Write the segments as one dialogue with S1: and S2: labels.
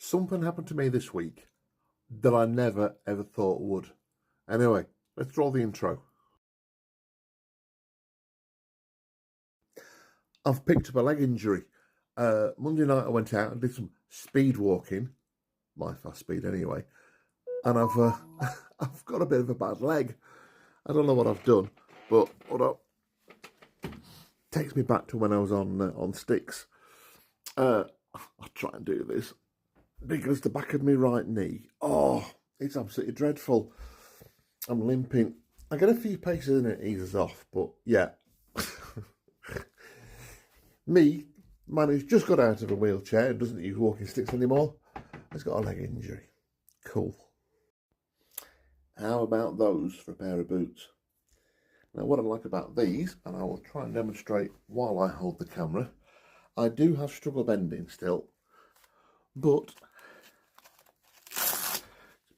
S1: Something happened to me this week that I never ever thought would. Anyway, let's roll the intro. I've picked up a leg injury. Monday night I went out and did some speed walking, my fast speed anyway, and I've got a bit of a bad leg. I don't know what I've done, but hold up. Takes me back to when I was on sticks. I'll try and do this because the back of my right knee, it's absolutely dreadful. I'm limping. I get a few paces and it eases off, but yeah. Me, man who's just got out of a wheelchair and doesn't use walking sticks anymore, has got a leg injury. Cool. How about those for a pair of boots? Now, what I like about these, and I will try and demonstrate while I hold the camera, I do have struggle bending still, but it's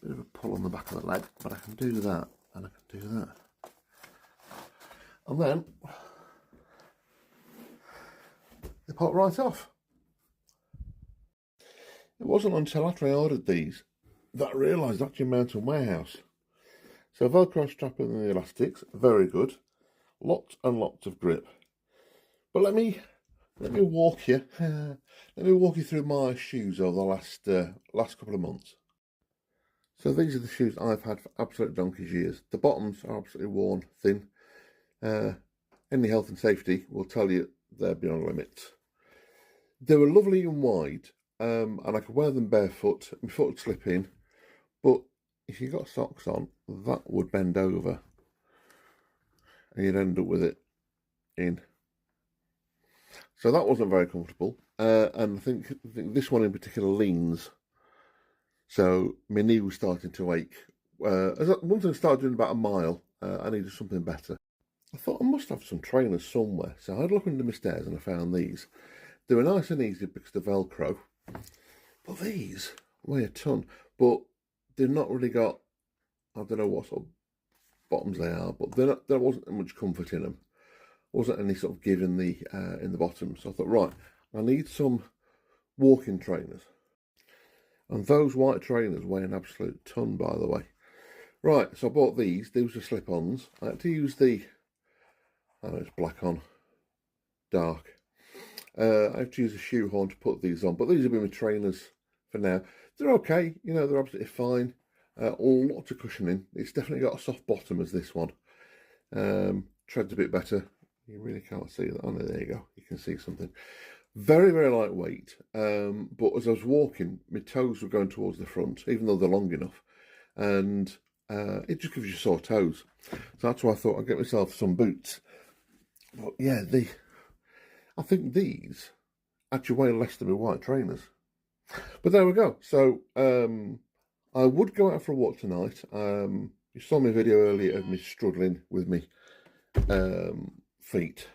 S1: a bit of a pull on the back of the leg, but I can do that, and I can do that. And then they pop right off. It wasn't until after I ordered these that I realised actually Mountain Warehouse. So Velcro strap and the elastics, very good. Lots and lots of grip. But let me walk you. Let me walk you through my shoes over the last couple of months. So these are the shoes I've had for absolute donkey's years. The bottoms are absolutely worn thin. Any health and safety will tell you they're beyond limits. They were lovely and wide, and I could wear them barefoot. My foot would slip in, but if you got socks on, that would bend over, and you'd end up with it in. So that wasn't very comfortable, and I think this one in particular leans. So my knee was starting to ache. Once I started doing about a mile, I needed something better. I thought I must have some trainers somewhere, so I had a look under my stairs and I found these. They were nice and easy because they're Velcro, but these weigh a ton. But they've not really got, I don't know what sort of bottoms they are, but there wasn't much comfort in them. Wasn't any sort of give in the bottom. So I thought, right, I need some walking trainers. And those white trainers weigh an absolute ton, by the way. Right, so I bought these. These are slip-ons. I had to use I know it's black on dark. I have to use a shoehorn to put these on, but these have been my trainers for now. They're okay, you know, they're absolutely fine. Lots of cushioning. It's definitely got a soft bottom as this one. Treads a bit better. You really can't see that. Oh, no, there you go. You can see something. Very, very lightweight. But as I was walking, my toes were going towards the front, even though they're long enough. And it just gives you sore toes. So that's why I thought I'd get myself some boots. But yeah, I think these actually weigh less than my white trainers. But there we go. So I would go out for a walk tonight. You saw my video earlier of me struggling with me feet.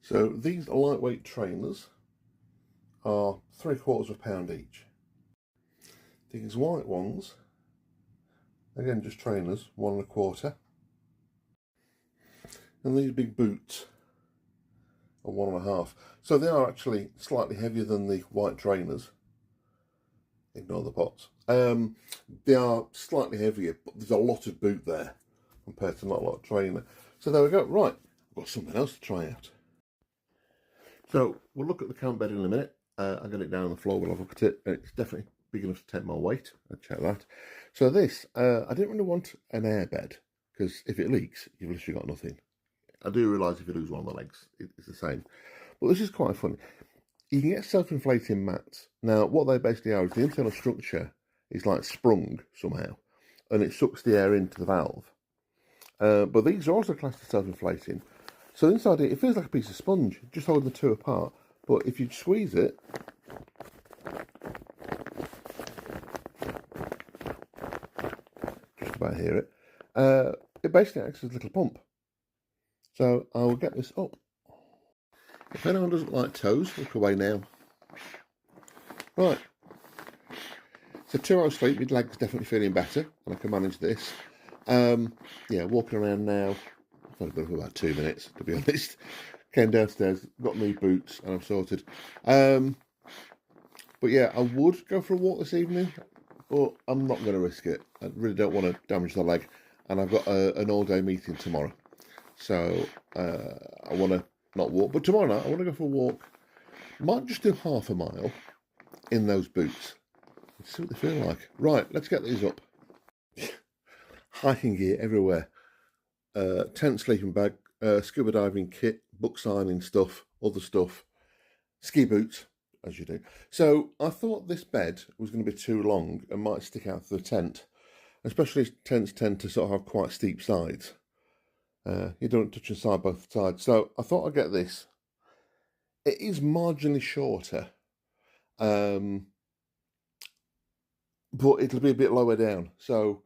S1: So these lightweight trainers are £0.75 each. These white ones, again just trainers, £1.25. And these big boots are £1.50. So they are actually slightly heavier than the white trainers. Ignore the pots. They are slightly heavier, but there's a lot of boot there compared to not a lot of trainer. So there we go. Right, I've got something else to try out. So we'll look at the camp bed in a minute. I'll get it down on the floor, we'll have a look at it. It's definitely big enough to take my weight. I'll check that. So this, I didn't really want an air bed, because if it leaks, you've literally got nothing. I do realise if you lose one of the legs, it's the same. But this is quite funny. You can get self-inflating mats. Now, what they basically are is the internal structure is like sprung somehow, and it sucks the air into the valve. But these are also classed as self-inflating. So inside it feels like a piece of sponge, just holding the two apart. But if you squeeze it, just about hear it, it basically acts as a little pump. So I will get this up. If anyone doesn't like toes, look away now. Right. So 2 hours sleep, my leg's definitely feeling better, and I can manage this. Yeah, walking around now, I've only been for about 2 minutes, to be honest. Came downstairs, got me boots, and I'm sorted. But yeah, I would go for a walk this evening, but I'm not going to risk it. I really don't want to damage the leg, and I've got an all-day meeting tomorrow. So I want to not walk, but tomorrow night I want to go for a walk. Might just do half a mile in those boots. Let's see what they feel like. Right, let's get these up. Hiking gear everywhere. Tent, sleeping bag, scuba diving kit, book signing stuff, other stuff, ski boots, as you do. So I thought this bed was going to be too long and might stick out of the tent, especially as tents tend to sort of have quite steep sides. You don't touch inside both sides. So I thought I'd get this. It is marginally shorter, but it'll be a bit lower down. So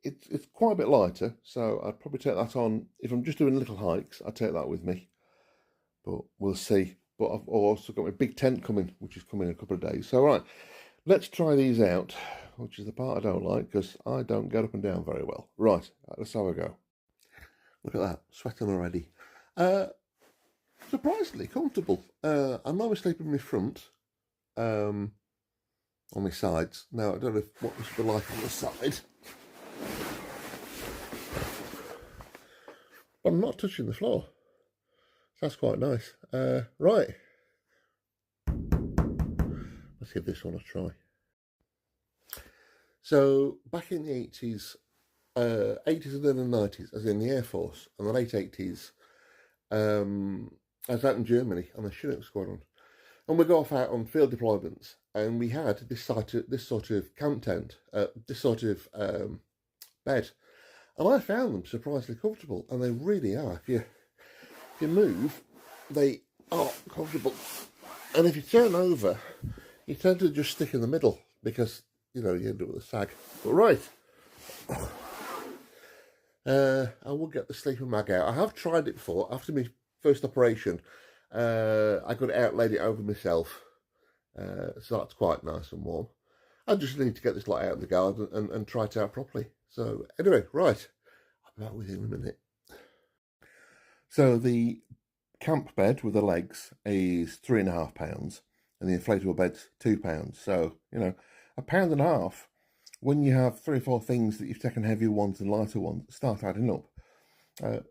S1: it's quite a bit lighter. So I'd probably take that on. If I'm just doing little hikes, I'd take that with me. But we'll see. But I've also got my big tent coming, which is coming in a couple of days. So right, let's try these out, which is the part I don't like because I don't get up and down very well. Right, let's have a go. Look at that, sweating already. Surprisingly comfortable. I'm always sleeping in my front, on my sides. Now, I don't know what this will be like on the side. But I'm not touching the floor. That's quite nice. Right. Let's give this one a try. So, back in the 80s, 80s and then the 90s, as in the Air Force, and the late 80s, I was out in Germany on the Chinook Squadron, and we go off out on field deployments, and we had this sort of camp tent, this sort of bed, and I found them surprisingly comfortable, and they really are. If you move, they are comfortable, and if you turn over, you tend to just stick in the middle because you end up with a sag. But right. I will get the sleeping bag out. I have tried it before. After my first operation, I got it out, laid it over myself. So that's quite nice and warm. I just need to get this lot out in the garden and try it out properly. So anyway, right. I'll be back with you in a minute. So the camp bed with the legs is £3.50, and the inflatable bed's £2. So, £1.50. When you have 3 or 4 things that you've taken heavier ones and lighter ones, start adding up.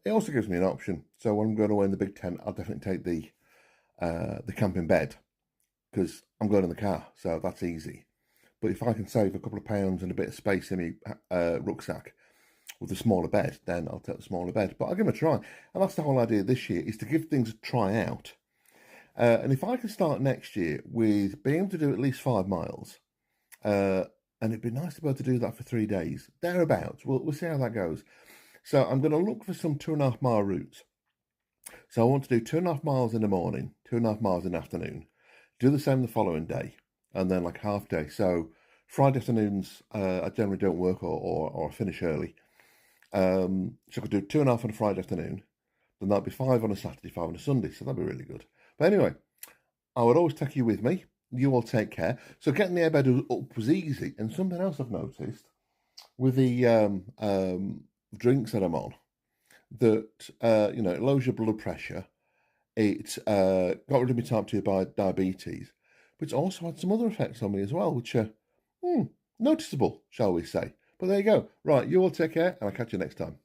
S1: It also gives me an option. So when I'm going away in the big tent, I'll definitely take the camping bed because I'm going in the car, so that's easy. But if I can save a couple of pounds and a bit of space in my rucksack with a smaller bed, then I'll take the smaller bed. But I'll give them a try. And that's the whole idea this year, is to give things a try out. And if I can start next year with being able to do at least 5 miles, and it'd be nice to be able to do that for 3 days, thereabouts. We'll see how that goes. So I'm going to look for some 2.5 mile routes. So I want to do 2.5 miles in the morning, 2.5 miles in the afternoon, do the same the following day, and then like half day. So Friday afternoons, I generally don't work or finish early. So I could do 2.5 on a Friday afternoon, then that'd be 5 on a Saturday, 5 on a Sunday. So that'd be really good. But anyway, I would always take you with me. You all take care. So getting the airbed up was easy. And something else I've noticed with the drinks that I'm on, that, it lowers your blood pressure. It got rid of my type 2 diabetes. But it's also had some other effects on me as well, which are noticeable, shall we say. But there you go. Right, you all take care, and I'll catch you next time.